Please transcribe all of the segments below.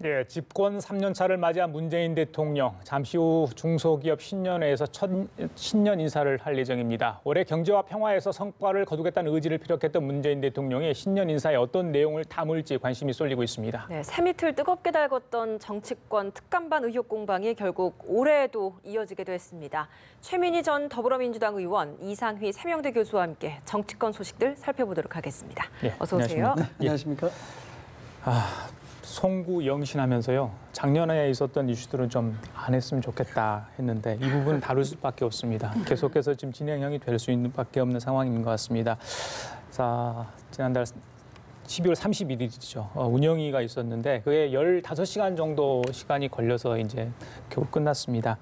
예, 집권 3년 차를 맞이한 문재인 대통령, 잠시 후 중소기업 신년회에서 첫 신년 인사를 할 예정입니다. 올해 경제와 평화에서 성과를 거두겠다는 의지를 피력했던 문재인 대통령의 신년 인사에 어떤 내용을 담을지 관심이 쏠리고 있습니다. 네, 새밑을 뜨겁게 달궜던 정치권 특감반 의혹 공방이 결국 올해에도 이어지기도 했습니다. 최민희 전 더불어민주당 의원, 이상휘 세명대 교수와 함께 정치권 소식들 살펴보도록 하겠습니다. 예, 어서 오세요. 네, 안녕하십니까? 송구 영신하면서요. 작년에 있었던 이슈들은 좀 안 했으면 좋겠다 했는데 이 부분은 다룰 수밖에 없습니다. 계속해서 지금 진행형이 될 수 있는 밖에 없는 상황인 것 같습니다. 자, 지난달 12월 31일이죠. 운영위가 있었는데 그게 15시간 정도 시간이 걸려서 이제 겨우 끝났습니다.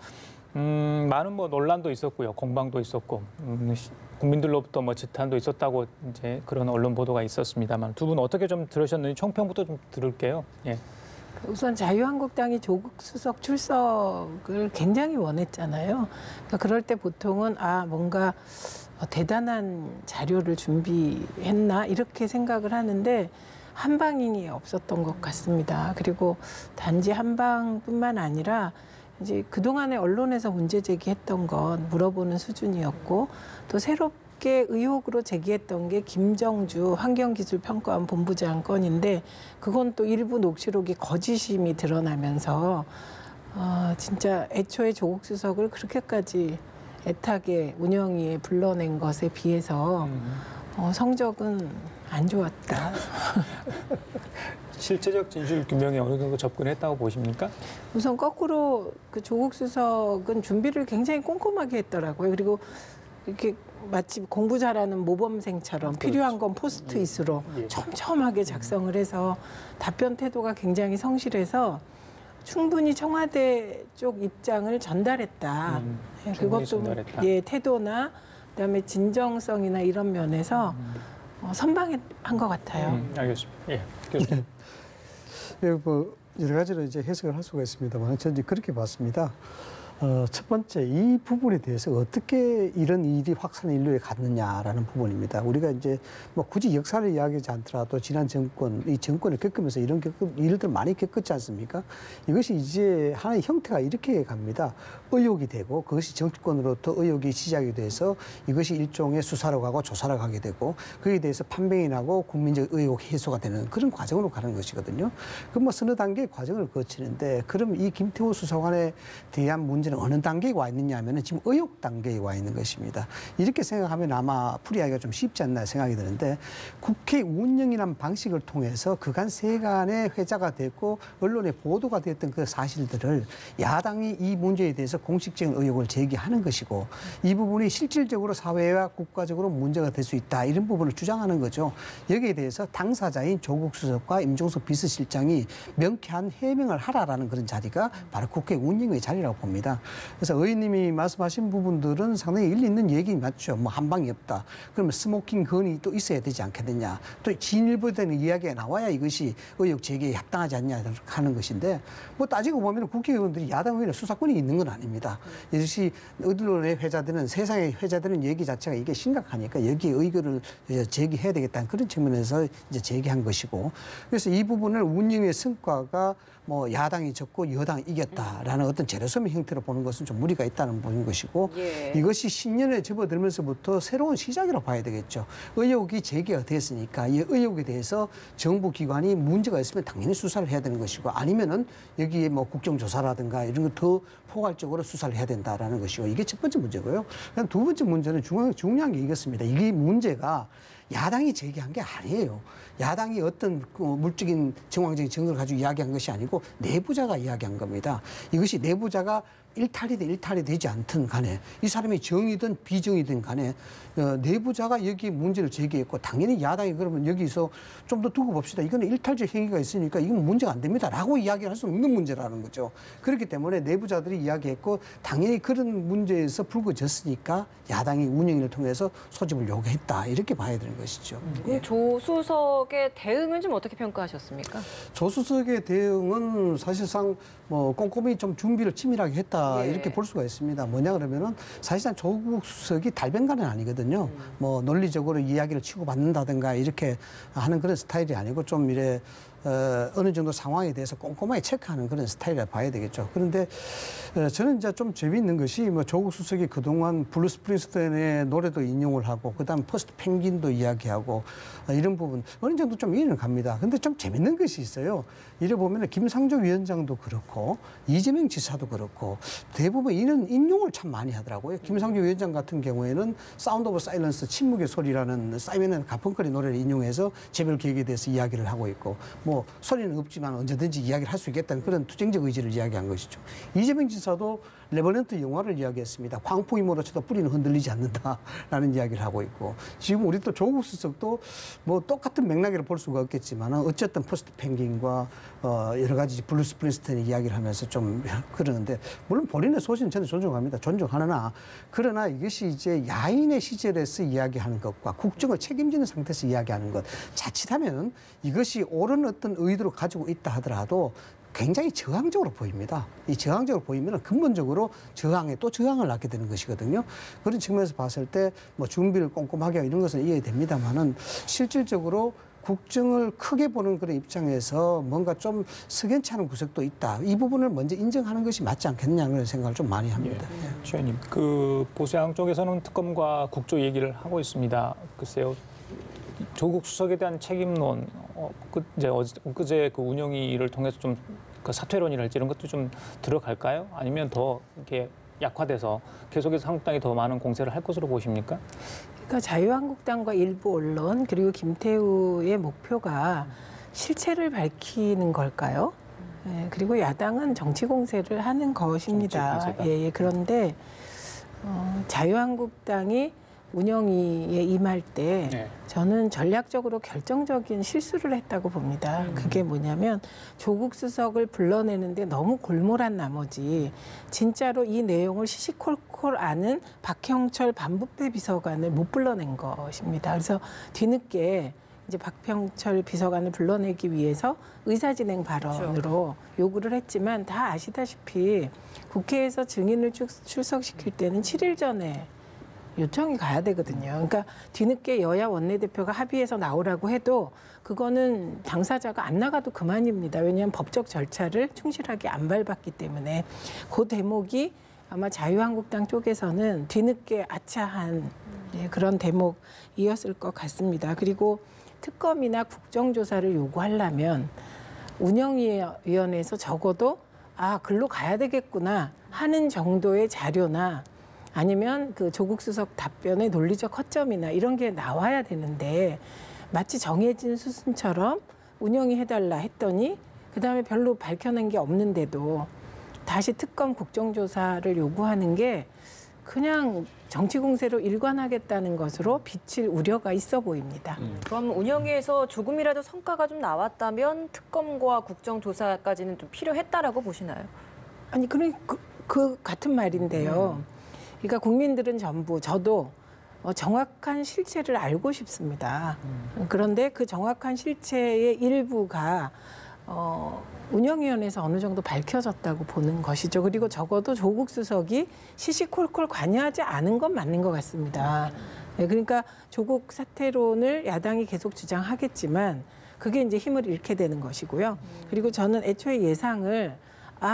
많은 논란도 있었고요. 공방도 있었고 국민들로부터 지탄도 있었다고 이제 그런 언론 보도가 있었습니다만 두 분 어떻게 좀 들으셨는지 총평부터 좀 들을게요. 예. 우선 자유한국당이 조국 수석 출석을 굉장히 원했잖아요. 그러니까 그럴 때 보통은 뭔가 대단한 자료를 준비했나 이렇게 생각을 하는데 한방인이 없었던 것 같습니다. 그리고 단지 한방뿐만 아니라 이제 그동안에 언론에서 문제 제기했던 건 물어보는 수준이었고 또 새롭게 의혹으로 제기했던 게 김정주 환경기술평가원 본부장 건인데 그건 또 일부 녹취록이 거짓임이 드러나면서 진짜 애초에 조국 수석을 그렇게까지 애타게 운영위에 불러낸 것에 비해서 성적은 안 좋았다. 실제적 진실 규명에 어느 정도 접근했다고 보십니까? 우선 거꾸로 그 조국 수석은 준비를 굉장히 꼼꼼하게 했더라고요. 그리고 이렇게 마치 공부 잘하는 모범생처럼 필요한 건 포스트잇으로 촘촘하게 작성을 해서 답변 태도가 굉장히 성실해서 충분히 청와대 쪽 입장을 전달했다. 그것도 전달했다. 태도나 그다음에 진정성이나 이런 면에서 선방한 것 같아요. 알겠습니다. 예, 교수님. 여러 가지로 이제 해석을 할 수가 있습니다만 저는 그렇게 봤습니다. 첫 번째 이 부분에 대해서 어떻게 이런 일이 확산 인류에 갔느냐라는 부분입니다. 우리가 이제 굳이 역사를 이야기하지 않더라도 지난 정권, 이 정권을 겪으면서 이런 일들 많이 겪었지 않습니까? 이것이 이제 하나의 형태가 이렇게 갑니다. 의혹이 되고 그것이 정치권으로부터 의혹이 시작이 돼서 이것이 일종의 수사로 가고 조사로 가게 되고 거기에 대해서 판명이 나고 국민적 의혹 해소가 되는 그런 과정으로 가는 것이거든요. 그 서너 단계의 과정을 거치는데 그럼 이 김태호 수사관에 대한 문제는 어느 단계에 와 있느냐 하면 지금 의혹 단계에 와 있는 것입니다. 이렇게 생각하면 아마 풀이하기가 좀 쉽지 않나 생각이 드는데 국회 운영이라는 방식을 통해서 그간 세간의 회자가 됐고 언론에 보도가 됐던 그 사실들을 야당이 이 문제에 대해서 공식적인 의혹을 제기하는 것이고 이 부분이 실질적으로 사회와 국가적으로 문제가 될 수 있다 이런 부분을 주장하는 거죠. 여기에 대해서 당사자인 조국 수석과 임종석 비서실장이 명쾌한 해명을 하라라는 그런 자리가 바로 국회 운영의 자리라고 봅니다. 그래서 의원님이 말씀하신 부분들은 상당히 일리 있는 얘기 맞죠. 한방이 없다. 그러면 스모킹 건이 또 있어야 되지 않겠느냐. 또 진일보되는 이야기가 나와야 이것이 의혹 제기에 합당하지 않냐 하는 것인데 따지고 보면 국회의원들이 야당 의원의 수사권이 있는 건 아닙니다. 이것이 언론에 회자되는 세상에 회자되는 얘기 자체가 이게 심각하니까 여기에 의견을 제기해야 되겠다는 그런 측면에서 이제 제기한 것이고 그래서 이 부분을 운영의 성과가 야당이 졌고 여당이 이겼다라는 어떤 제로섬의 형태로 보는 것은 좀 무리가 있다는 보는 것이고 이것이 신년에 접어들면서부터 새로운 시작이라고 봐야 되겠죠. 의혹이 제기가 됐으니까 이 의혹에 대해서 정부 기관이 문제가 있으면 당연히 수사를 해야 되는 것이고 아니면은 여기에 국정조사라든가 이런 거 더 포괄적으로 수사를 해야 된다라는 것이고 이게 첫 번째 문제고요. 그다음 두 번째 문제는 중요한 게 이것입니다. 이게 문제가 야당이 제기한 게 아니에요. 야당이 어떤 물적인 정황적인 증거를 가지고 이야기한 것이 아니고 내부자가 이야기한 겁니다. 이것이 내부자가 일탈이 되지 않든 간에 이 사람이 정이든 비정이든 간에 내부자가 여기 문제를 제기했고 당연히 야당이 그러면 여기서 좀 더 두고 봅시다. 이거는 일탈적 행위가 있으니까 이건 문제가 안 됩니다. 라고 이야기를 할 수 없는 문제라는 거죠. 그렇기 때문에 내부자들이 이야기했고 당연히 그런 문제에서 불거졌으니까 야당이 운영을 통해서 소집을 요구했다. 이렇게 봐야 되는 것이죠. 조 수석의 대응은 좀 어떻게 평가하셨습니까? 조 수석의 대응은 사실상 꼼꼼히 좀 준비를 치밀하게 했다. 이렇게 볼 수가 있습니다. 뭐냐 그러면은 사실상 조국 수석이 달변가는 아니거든요. 논리적으로 이야기를 치고받는다든가 이렇게 하는 그런 스타일이 아니고 좀 이래 어느 정도 상황에 대해서 꼼꼼하게 체크하는 그런 스타일이라 봐야 되겠죠. 그런데 저는 이제 좀 재미있는 것이 뭐 조국 수석이 그동안 블루스 프린스턴의 노래도 인용을 하고 그다음 퍼스트 펭귄도 이야기하고 이런 부분 어느 정도 좀 이해는 갑니다. 근데 좀 재밌는 것이 있어요. 이래 보면 김상조 위원장도 그렇고 이재명 지사도 그렇고 대부분 이런 인용을 참 많이 하더라고요. 김상조 위원장 같은 경우에는 사운드 오브 사일런스 침묵의 소리라는 사이먼 가펑클의 노래를 인용해서 재벌 개혁에 대해서 이야기를 하고 있고 뭐 소리는 없지만 언제든지 이야기를 할 수 있겠다는 그런 투쟁적 의지를 이야기한 것이죠. 이재명 지사도 레버넌트 영화를 이야기했습니다. 광풍이 몰아쳐도 뿌리는 흔들리지 않는다라는 이야기를 하고 있고 지금 우리 또 조국 수석도 뭐 똑같은 맥락으로 볼 수가 없겠지만 어쨌든 퍼스트 펭귄과 여러 가지 블루스 프린스턴의 이야기를 하면서 좀 그러는데 물론 본인의 소신은 저는 존중합니다. 존중하나 그러나 이것이 이제 야인의 시절에서 이야기하는 것과 국정을 책임지는 상태에서 이야기하는 것 자칫하면 이것이 옳은 어떤 의도를 가지고 있다 하더라도 굉장히 저항적으로 보입니다. 이 저항적으로 보이면 근본적으로 저항에 또 저항을 낳게 되는 것이거든요. 그런 측면에서 봤을 때 뭐 준비를 꼼꼼하게 하고 이런 것은 이해됩니다만은 실질적으로 국정을 크게 보는 그런 입장에서 뭔가 좀 석연치 않은 구석도 있다. 이 부분을 먼저 인정하는 것이 맞지 않겠느냐는 생각을 좀 많이 합니다. 최현님, 그 보수양 쪽에서는 특검과 국조 얘기를 하고 있습니다. 글쎄요. 조국 수석에 대한 책임론, 엊그제 그 운영위를 통해서 좀 그 사퇴론이랄지 이런 것도 좀 들어갈까요? 아니면 더 이렇게 약화돼서 계속해서 한국당이 더 많은 공세를 할 것으로 보십니까? 그러니까 자유한국당과 일부 언론 그리고 김태우의 목표가 실체를 밝히는 걸까요? 예, 그리고 야당은 정치 공세를 하는 것입니다. 예, 그런데 자유한국당이 운영위에 임할 때 네. 저는 전략적으로 결정적인 실수를 했다고 봅니다. 그게 뭐냐면 조국 수석을 불러내는데 너무 골몰한 나머지 진짜로 이 내용을 시시콜콜 아는 박형철 반부패 비서관을 못 불러낸 것입니다. 그래서 뒤늦게 이제 박형철 비서관을 불러내기 위해서 의사진행 발언으로 요구를 했지만 다 아시다시피 국회에서 증인을 출석시킬 때는 7일 전에 요청이 가야 되거든요. 그러니까 뒤늦게 여야 원내대표가 합의해서 나오라고 해도 그거는 당사자가 안 나가도 그만입니다. 왜냐하면 법적 절차를 충실하게 안 밟았기 때문에 그 대목이 아마 자유한국당 쪽에서는 뒤늦게 아차한 그런 대목이었을 것 같습니다. 그리고 특검이나 국정조사를 요구하려면 운영위원회에서 적어도 글로 가야 되겠구나 하는 정도의 자료나 아니면 그 조국 수석 답변의 논리적 허점이나 이런 게 나와야 되는데 마치 정해진 수순처럼 운영이 해달라 했더니 그다음에 별로 밝혀낸 게 없는데도 다시 특검 국정조사를 요구하는 게 그냥 정치 공세로 일관하겠다는 것으로 비칠 우려가 있어 보입니다. 그럼 운영위에서 조금이라도 성과가 좀 나왔다면 특검과 국정조사까지는 좀 필요했다라고 보시나요? 아니 그 같은 말인데요. 그러니까 국민들은 전부 저도 정확한 실체를 알고 싶습니다. 그런데 그 정확한 실체의 일부가 운영위원회에서 어느 정도 밝혀졌다고 보는 것이죠. 그리고 적어도 조국 수석이 시시콜콜 관여하지 않은 건 맞는 것 같습니다. 네, 그러니까 조국 사퇴론을 야당이 계속 주장하겠지만 그게 이제 힘을 잃게 되는 것이고요. 그리고 저는 애초에 예상을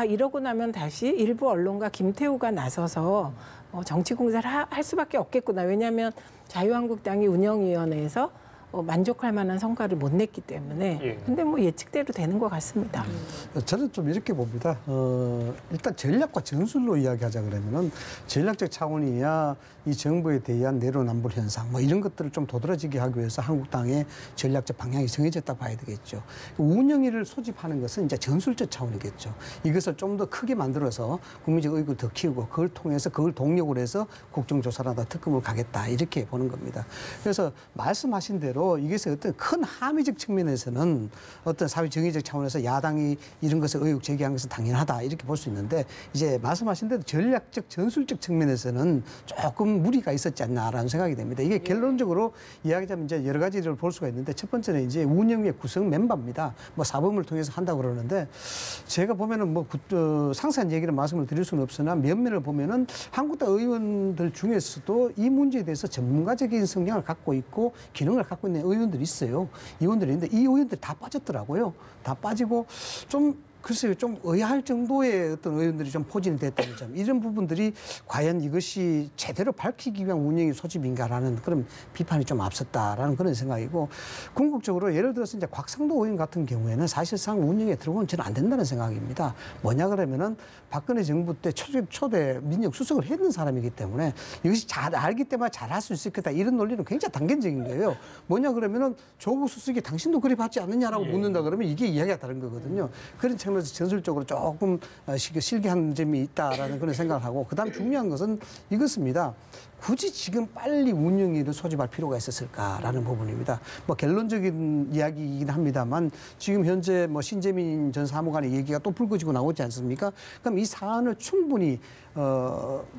이러고 나면 다시 일부 언론과 김태우가 나서서 정치 공세를 할 수밖에 없겠구나. 왜냐하면 자유한국당이 운영위원회에서 만족할 만한 성과를 못 냈기 때문에 근데 뭐 예측대로 되는 것 같습니다. 저는 좀 이렇게 봅니다. 일단 전략과 전술로 이야기하자 그러면은 전략적 차원이야 이 정부에 대한 내로남불 현상 뭐 이런 것들을 좀 도드라지게 하기 위해서 한국당의 전략적 방향이 정해졌다고 봐야 되겠죠. 운영위를 소집하는 것은 이제 전술적 차원이겠죠. 이것을 좀 더 크게 만들어서 국민적 의혹을 더 키우고 그걸 통해서 그걸 동력으로 해서 국정조사라다 특검을 가겠다 이렇게 보는 겁니다. 그래서 말씀하신 대로 이것이 어떤 큰 함의적 측면에서는 어떤 사회 정의적 차원에서 야당이 이런 것을 의혹 제기한 것은 당연하다 이렇게 볼 수 있는데 이제 말씀하신 대로 전략적 전술적 측면에서는 조금 무리가 있었지 않나라는 생각이 됩니다. 이게 결론적으로 이야기하자면 이제 여러 가지를 볼 수가 있는데 첫 번째는 이제 운영위의 구성 멤버입니다. 뭐 사범을 통해서 한다고 그러는데 제가 보면은 뭐 상세한 얘기를 말씀을 드릴 수는 없으나 면면을 보면은 한국당 의원들 중에서도 이 문제에 대해서 전문가적인 성향을 갖고 있고 기능을 갖고 있는 박근혜 의원들이 있어요. 의원들이 있는데 이 의원들이 다 빠졌더라고요. 다 빠지고 좀 글쎄요, 좀 의아할 정도의 어떤 의원들이 좀 포진이 됐다는 점. 이런 부분들이 과연 이것이 제대로 밝히기 위한 운영의 소집인가라는 그런 비판이 좀 앞섰다라는 그런 생각이고, 궁극적으로 예를 들어서 이제 곽상도 의원 같은 경우에는 사실상 운영에 들어오면 저는 안 된다는 생각입니다. 뭐냐 그러면은 박근혜 정부 때 초대 민정수석을 했는 사람이기 때문에 이것이 잘 알기 때문에 잘할 수 있을 거다. 이런 논리는 굉장히 단견적인 거예요. 뭐냐 그러면은 조국 수석이 당신도 그리 받지 않느냐라고 묻는다 그러면 이게 이야기가 다른 거거든요. 그런 측면에서 전술적으로 조금 실기한 점이 있다라는 그런 생각을 하고, 그다음 중요한 것은 이것입니다. 굳이 지금 빨리 운영위를 소집할 필요가 있었을까라는 부분입니다. 뭐 결론적인 이야기이긴 합니다만 지금 현재 뭐 신재민 전 사무관의 얘기가 또 불거지고 나오지 않습니까? 그럼 이 사안을 충분히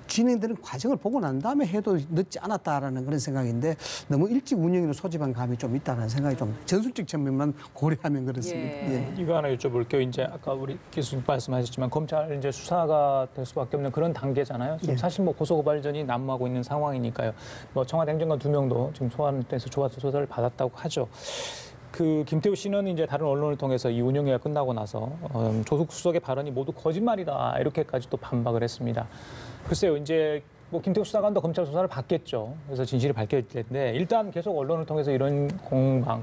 진행되는 과정을 보고 난 다음에 해도 늦지 않았다라는 그런 생각인데, 너무 일찍 운영위를 소집한 감이 좀 있다는 생각이 좀 전술적 측면만 고려하면 그렇습니다. 예. 이거 하나 여쭤볼게요. 이제 아까 우리 교수님 말씀하셨지만 검찰 이제 수사가 될 수밖에 없는 그런 단계잖아요. 지금 사실 뭐 고소고발전이 난무하고 있는 상황이니까요. 뭐 청와대 행정관 2명도 지금 소환돼서 조사를 받았다고 하죠. 그 김태우 씨는 이제 다른 언론을 통해서 이 운영회가 끝나고 나서 조국 수석의 발언이 모두 거짓말이다 이렇게까지 또 반박을 했습니다. 글쎄요, 이제 뭐 김태우 수사관도 검찰 수사를 받겠죠. 그래서 진실이 밝혀질 텐데 일단 계속 언론을 통해서 이런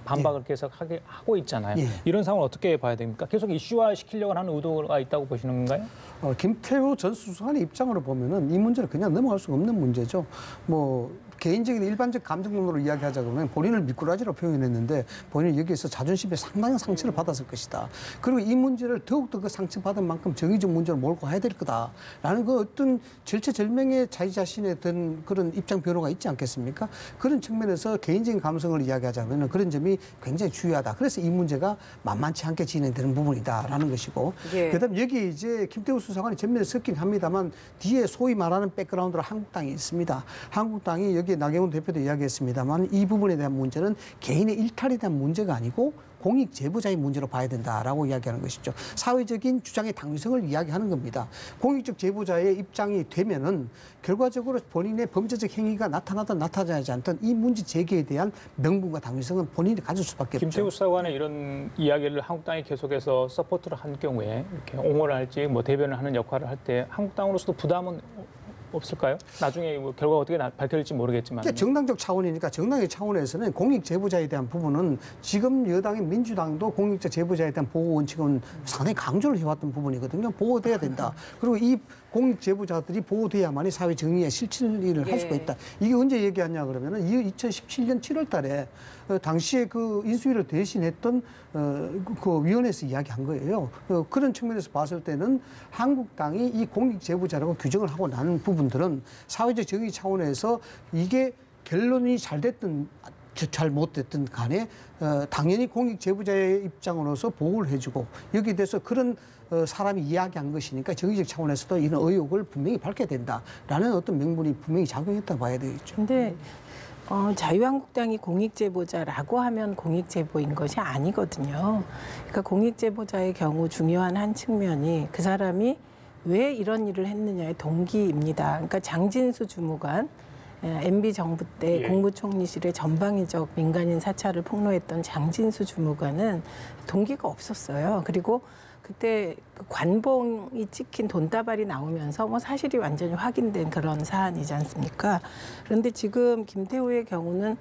반박을 계속 하고 있잖아요. 이런 상황을 어떻게 봐야 됩니까? 계속 이슈화 시키려고 하는 의도가 있다고 보시는 건가요? 김태우 전 수석관의 입장으로 보면은 이 문제를 그냥 넘어갈 수가 없는 문제죠. 뭐 개인적인 일반적 감정론으로 이야기하자 그러면 본인을 미꾸라지로 표현했는데 본인이 여기에서 자존심에 상당한 상처를 받았을 것이다. 그리고 이 문제를 더욱더 그 상처받은 만큼 정의적 문제로 몰고 가야 될 거다라는 그 어떤 절체절명의 자기 자신의 든 그런 입장 변화가 있지 않겠습니까? 그런 측면에서 개인적인 감성을 이야기하자면 그런 점이 굉장히 중요하다. 그래서 이 문제가 만만치 않게 진행되는 부분이다라는 것이고, 그다음 여기 이제 김태우 수사관이 전면에 섞긴 합니다만 뒤에 소위 말하는 백그라운드로 한국당이 있습니다. 한국당이 여기 나경원 대표도 이야기했습니다만 이 부분에 대한 문제는 개인의 일탈에 대한 문제가 아니고 공익 제보자의 문제로 봐야 된다라고 이야기하는 것이죠. 사회적인 주장의 당위성을 이야기하는 겁니다. 공익적 제보자의 입장이 되면은 결과적으로 본인의 범죄적 행위가 나타나든 나타나지 않든 이 문제 제기에 대한 명분과 당위성은 본인이 가질 수밖에 없죠. 김태우 수사관의 이런 이야기를 한국당이 계속해서 서포트를 한 경우에 이렇게 옹호를 할지 뭐 대변을 하는 역할을 할 때 한국당으로서도 부담은 없을까요? 나중에 뭐 결과가 어떻게 밝혀질지 모르겠지만. 정당적 차원이니까 정당의 차원에서는 공익 제보자에 대한 부분은 지금 여당인 민주당도 공익적 제보자에 대한 보호 원칙은 상당히 강조를 해왔던 부분이거든요. 보호돼야 된다. 그리고 이 공익 제보자들이 보호돼야만이 사회 정의에 실천을 할 수가 있다. 이게 언제 얘기하냐 그러면은 2017년 7월 달에 당시에 그 인수위를 대신했던 그 위원회에서 이야기한 거예요. 그런 측면에서 봤을 때는 한국당이 이 공익 제보자라고 규정을 하고 난 부분들은 사회적 정의 차원에서 이게 결론이 잘 됐든 잘 못됐든 간에 당연히 공익 제보자의 입장으로서 보호를 해주고 여기에 대해서 그런 사람이 이야기한 것이니까 정의적 차원에서도 이런 의혹을 분명히 밝혀야 된다라는 어떤 명분이 분명히 작용했다고 봐야 되겠죠. 근데 자유한국당이 공익제보자라고 하면 공익제보인 것이 아니거든요. 그러니까 공익제보자의 경우 중요한 한 측면이 그 사람이 왜 이런 일을 했느냐의 동기입니다. 그러니까 장진수 주무관, MB 정부 때 국무총리실의 전방위적 민간인 사찰을 폭로했던 장진수 주무관은 동기가 없었어요. 그리고 그때 그 관봉이 찍힌 돈다발이 나오면서 뭐 사실이 완전히 확인된 그런 사안이지 않습니까? 그런데 지금 김태우의 경우는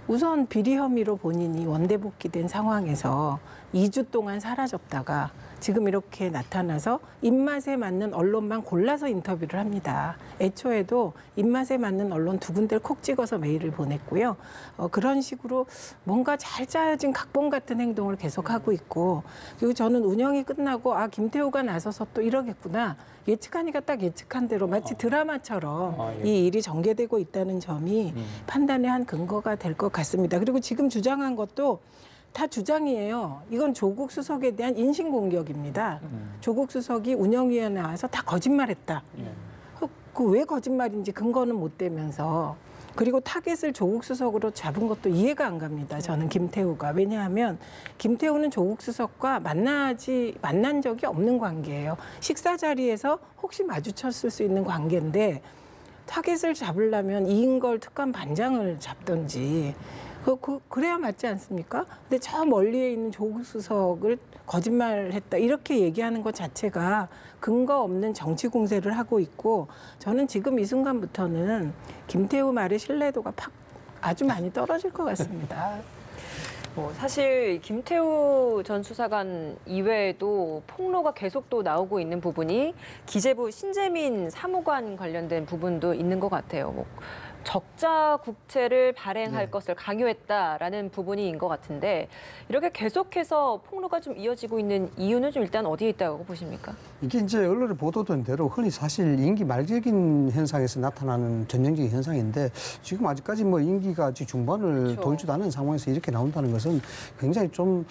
우선 비리 혐의로 본인이 원대 복귀된 상황에서 2주 동안 사라졌다가 지금 이렇게 나타나서 입맛에 맞는 언론만 골라서 인터뷰를 합니다. 애초에도 입맛에 맞는 언론 2군데를 콕 찍어서 메일을 보냈고요. 그런 식으로 뭔가 잘 짜여진 각본 같은 행동을 계속하고 있고, 그리고 저는 운영이 끝나고 김태우가 나서서 또 이러겠구나. 예측하니까 딱 예측한 대로 마치 드라마처럼 이 일이 전개되고 있다는 점이 판단의 한 근거가 될 것 같습니다. 그리고 지금 주장한 것도 다 주장이에요. 이건 조국 수석에 대한 인신공격입니다. 조국 수석이 운영위원회에 나와서 다 거짓말했다. 그 왜 거짓말인지 근거는 못 대면서, 그리고 타겟을 조국 수석으로 잡은 것도 이해가 안 갑니다. 저는 김태우가. 왜냐하면 김태우는 조국 수석과 만난 적이 없는 관계예요. 식사 자리에서 혹시 마주쳤을 수 있는 관계인데 타겟을 잡으려면 이인걸 특감 반장을 잡든지 그래야 맞지 않습니까? 근데 저 멀리에 있는 조국 수석을 거짓말했다 이렇게 얘기하는 것 자체가 근거 없는 정치 공세를 하고 있고, 저는 지금 이 순간부터는 김태우 말의 신뢰도가 아주 많이 떨어질 것 같습니다. 사실 김태우 전 수사관 이외에도 폭로가 계속 또 나오고 있는 부분이 기재부 신재민 사무관 관련된 부분도 있는 것 같아요. 적자 국채를 발행할 것을 강요했다라는 부분인 것 같은데, 이렇게 계속해서 폭로가 좀 이어지고 있는 이유는 좀 일단 어디에 있다고 보십니까? 이게 이제 언론에 보도된 대로 흔히 사실 임기 말적인 현상에서 나타나는 전형적인 현상인데, 지금 아직까지 뭐 임기가 아직 중반을 그렇죠. 돌지도 않은 상황에서 이렇게 나온다는 것은 굉장히 좀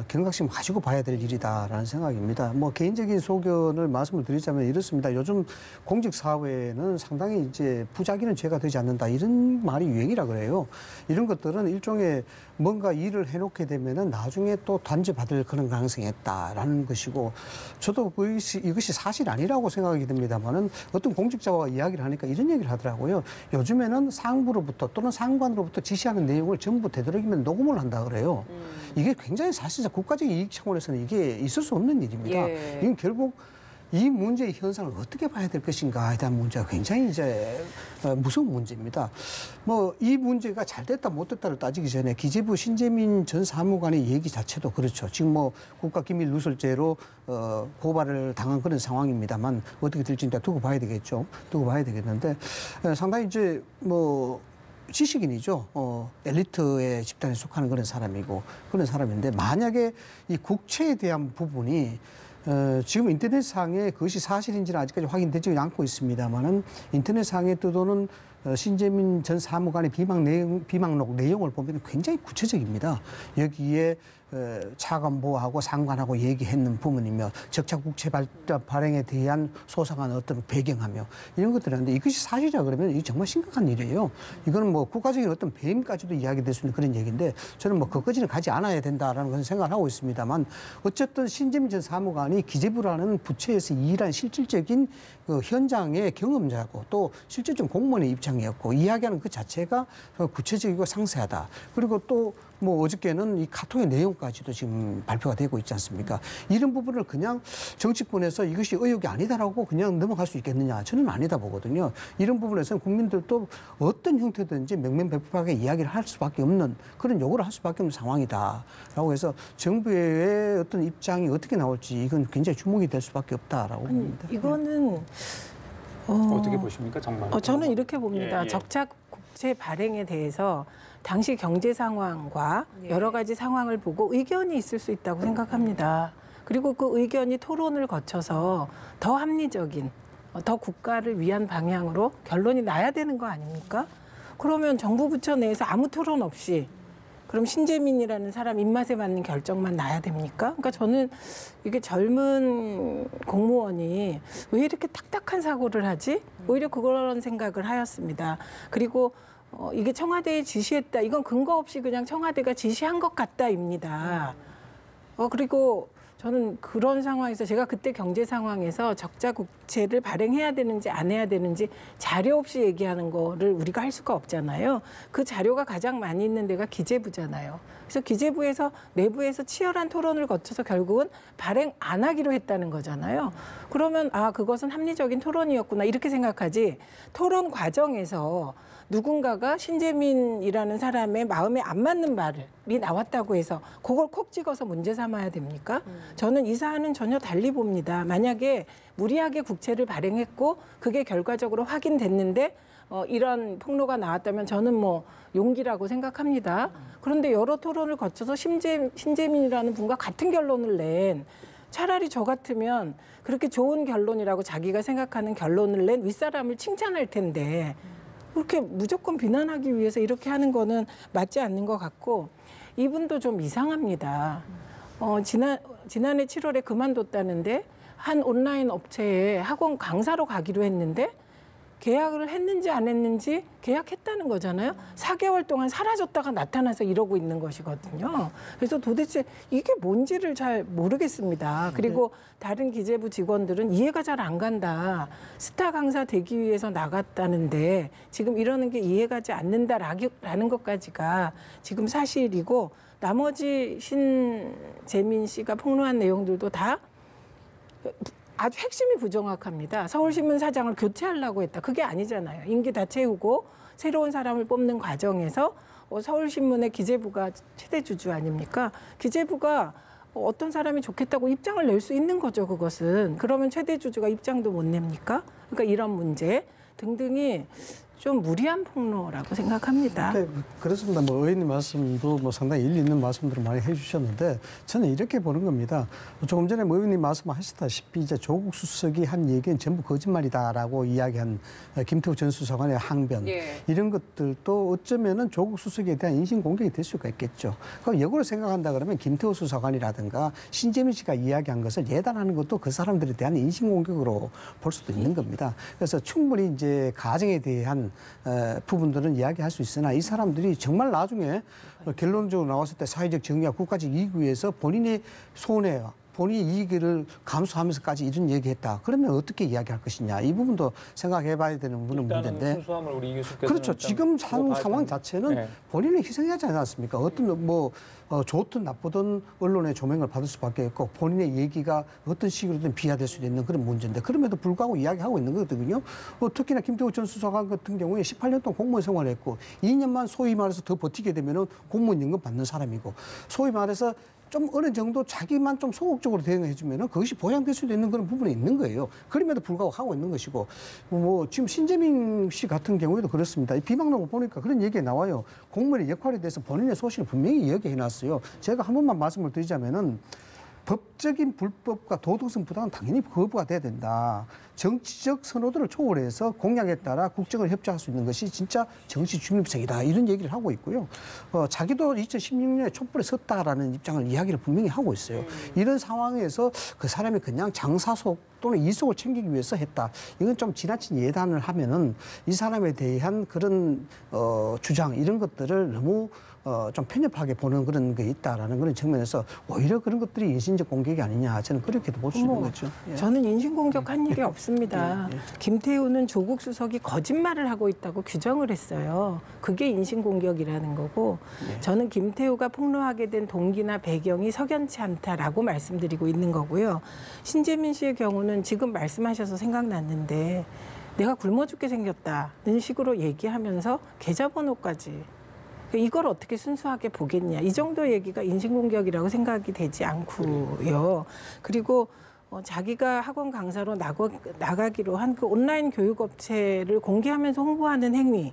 경각심 가지고 봐야 될 일이다라는 생각입니다. 뭐 개인적인 소견을 말씀을 드리자면 이렇습니다. 요즘 공직 사회는 상당히 이제 부작위는 죄가 되지 않는다 이런 말이 유행이라 그래요. 이런 것들은 일종의 뭔가 일을 해놓게 되면은 나중에 또 단죄받을 그런 가능성이 있다라는 것이고, 저도 이것이 사실 아니라고 생각이 듭니다만은 어떤 공직자와 이야기를 하니까 이런 얘기를 하더라고요. 요즘에는 상부로부터 또는 상관으로부터 지시하는 내용을 전부 되도록이면 녹음을 한다 그래요. 이게 굉장히 사실상 국가적인 이익 차원에서는 이게 있을 수 없는 일입니다. 예. 이건 결국 이 문제의 현상을 어떻게 봐야 될 것인가에 대한 문제가 굉장히 이제 무서운 문제입니다. 뭐 이 문제가 잘 됐다 못 됐다를 따지기 전에 기재부 신재민 전 사무관의 얘기 자체도 그렇죠. 지금 뭐 국가기밀 누설죄로 고발을 당한 그런 상황입니다만 어떻게 될지 일단 두고 봐야 되겠죠. 두고 봐야 되겠는데 상당히 이제 뭐 지식인이죠. 엘리트의 집단에 속하는 그런 사람이고 그런 사람인데, 만약에 이 국채에 대한 부분이 지금 인터넷상에 그것이 사실인지는 아직까지 확인되지 않고 있습니다만은 인터넷상에 뜨도는 신재민 전 사무관의 비망록 내용을 보면 굉장히 구체적입니다. 여기에 차관보하고 상관하고 얘기했는 부분이며 적자 국채 발행에 대한 소상한 어떤 배경하며 이런 것들인데, 이것이 사실이라 그러면 이게 정말 심각한 일이에요. 이거는 뭐 국가적인 어떤 배임까지도 이야기될 수 있는 그런 얘기인데, 저는 뭐 그것까지는 가지 않아야 된다라는 그런 생각을 하고 있습니다만, 어쨌든 신재민 전 사무관이 기재부라는 부처에서 일한 실질적인 그 현장의 경험자고 또 실질적인 공무원의 입장이었고, 이야기하는 그 자체가 구체적이고 상세하다. 그리고 또 뭐 어저께는 이 카톡의 내용까지도 지금 발표가 되고 있지 않습니까? 이런 부분을 그냥 정치권에서 이것이 의혹이 아니다라고 그냥 넘어갈 수 있겠느냐? 저는 아니다 보거든요. 이런 부분에서는 국민들도 어떤 형태든지 명명백백하게 이야기를 할 수밖에 없는, 그런 요구를 할 수밖에 없는 상황이다라고 해서 정부의 어떤 입장이 어떻게 나올지 이건 굉장히 주목이 될 수밖에 없다라고 봅니다. 이거는 어떻게 보십니까, 정말? 저는 이렇게 봅니다. 예, 예. 적자 국채 발행에 대해서 당시 경제 상황과 여러 가지 상황을 보고 의견이 있을 수 있다고 생각합니다. 그리고 그 의견이 토론을 거쳐서 더 합리적인, 더 국가를 위한 방향으로 결론이 나야 되는 거 아닙니까? 그러면 정부 부처 내에서 아무 토론 없이 그럼 신재민이라는 사람 입맛에 맞는 결정만 나야 됩니까? 그러니까 저는 이게 젊은 공무원이 왜 이렇게 딱딱한 사고를 하지? 오히려 그런 생각을 하였습니다. 그리고 이게 청와대에 지시했다. 이건 근거 없이 그냥 청와대가 지시한 것 같다입니다. 그리고 저는 그런 상황에서 제가 그때 경제 상황에서 적자 국채를 발행해야 되는지 안 해야 되는지 자료 없이 얘기하는 거를 우리가 할 수가 없잖아요. 그 자료가 가장 많이 있는 데가 기재부잖아요. 그래서 기재부에서 내부에서 치열한 토론을 거쳐서 결국은 발행 안 하기로 했다는 거잖아요. 그러면 그것은 합리적인 토론이었구나 이렇게 생각하지, 토론 과정에서 누군가가 신재민이라는 사람의 마음에 안 맞는 말이 나왔다고 해서 그걸 콕 찍어서 문제 삼아야 됩니까? 저는 이 사안은 전혀 달리 봅니다. 만약에 무리하게 국채를 발행했고 그게 결과적으로 확인됐는데 이런 폭로가 나왔다면 저는 뭐 용기라고 생각합니다. 그런데 여러 토론을 거쳐서 신재민이라는 분과 같은 결론을 낸, 차라리 저 같으면 그렇게 좋은 결론이라고 자기가 생각하는 결론을 낸 윗사람을 칭찬할 텐데 그렇게 무조건 비난하기 위해서 이렇게 하는 거는 맞지 않는 것 같고, 이분도 좀 이상합니다. 지난해 7월에 그만뒀다는데 한 온라인 업체에 학원 강사로 가기로 했는데 계약을 했는지 안 했는지 계약했다는 거잖아요. 4개월 동안 사라졌다가 나타나서 이러고 있는 것이거든요. 그래서 도대체 이게 뭔지를 잘 모르겠습니다. 그리고 다른 기재부 직원들은 이해가 잘 안 간다. 스타 강사 되기 위해서 나갔다는데 지금 이러는 게 이해가지 않는다라는 것까지가 지금 사실이고 나머지 신재민 씨가 폭로한 내용들도 다 아주 핵심이 부정확합니다. 서울신문 사장을 교체하려고 했다. 그게 아니잖아요. 임기 다 채우고 새로운 사람을 뽑는 과정에서 서울신문의 기재부가 최대 주주 아닙니까? 기재부가 어떤 사람이 좋겠다고 입장을 낼 수 있는 거죠. 그것은. 그러면 최대 주주가 입장도 못 냅니까? 그러니까 이런 문제 등등이 좀 무리한 폭로라고 생각합니다. 그렇습니다. 뭐 의원님 말씀도 뭐 상당히 일리 있는 말씀들을 많이 해주셨는데 저는 이렇게 보는 겁니다. 조금 전에 의원님 말씀하셨다시피 이제 조국 수석이 한 얘기는 전부 거짓말이다라고 이야기한 김태우 전 수석관의 항변 이런 것들도 어쩌면은 조국 수석에 대한 인신 공격이 될 수가 있겠죠. 그럼 역으로 생각한다 그러면 김태우 수석관이라든가 신재민 씨가 이야기한 것을 예단하는 것도 그 사람들에 대한 인신 공격으로 볼 수도 있는 겁니다. 그래서 충분히 이제 가정에 대한 부분들은 이야기할 수 있으나 이 사람들이 정말 나중에 결론적으로 나왔을 때 사회적 정의와 국가적 이익을 위해서 본인의 손해와 본인의 이익을 감수하면서까지 이런 얘기했다. 그러면 어떻게 이야기할 것이냐. 이 부분도 생각해 봐야 되는 문제인데. 순수함을 우리 이 교수께서는 그렇죠. 지금 상황 자체는 본인이 희생하지 않았습니까? 어떤 좋든 나쁘든 언론의 조명을 받을 수밖에 없고 본인의 얘기가 어떤 식으로든 비하될 수도 있는 그런 문제인데 그럼에도 불구하고 이야기하고 있는 거거든요. 특히나 김태우 전 수석관 같은 경우에 18년 동안 공무원 생활을 했고 2년만 소위 말해서 더 버티게 되면은 공무원 연금 받는 사람이고 소위 말해서 좀 어느 정도 자기만 좀 소극적으로 대응해 주면은 그것이 보장될 수도 있는 그런 부분이 있는 거예요. 그럼에도 불구하고 하고 있는 것이고 지금 신재민 씨 같은 경우에도 그렇습니다. 이 비방록을 보니까 그런 얘기가 나와요. 공무원의 역할에 대해서 본인의 소신을 분명히 이야기해 놨어요. 제가 한 번만 말씀을 드리자면은 법적인 불법과 도덕성 부당은 당연히 거부가 돼야 된다. 정치적 선호도를 초월해서 공약에 따라 국정을 협조할 수 있는 것이 진짜 정치 중립성이다. 이런 얘기를 하고 있고요. 자기도 2016년에 촛불에 섰다라는 입장을 이야기를 분명히 하고 있어요. 이런 상황에서 그 사람이 그냥 장사속 또는 이속을 챙기기 위해서 했다. 이건 좀 지나친 예단을 하면은 이 사람에 대한 그런 주장 이런 것들을 너무 좀 편협하게 보는 그런 게 있다라는 그런 측면에서 오히려 그런 것들이 인신적 공격이 아니냐 저는 그렇게도 볼 수 있는 거죠. 예. 저는 인신공격한 일이 없습니다. 김태우는 조국 수석이 거짓말을 하고 있다고 규정을 했어요. 그게 인신공격이라는 거고 저는 김태우가 폭로하게 된 동기나 배경이 석연치 않다라고 말씀드리고 있는 거고요. 신재민 씨의 경우는 지금 말씀하셔서 생각났는데 내가 굶어 죽게 생겼다는 식으로 얘기하면서 계좌번호까지 이걸 어떻게 순수하게 보겠냐. 이 정도 얘기가 인신공격이라고 생각이 되지 않고요. 그리고 자기가 학원 강사로 나가기로 한 그 온라인 교육업체를 공개하면서 홍보하는 행위.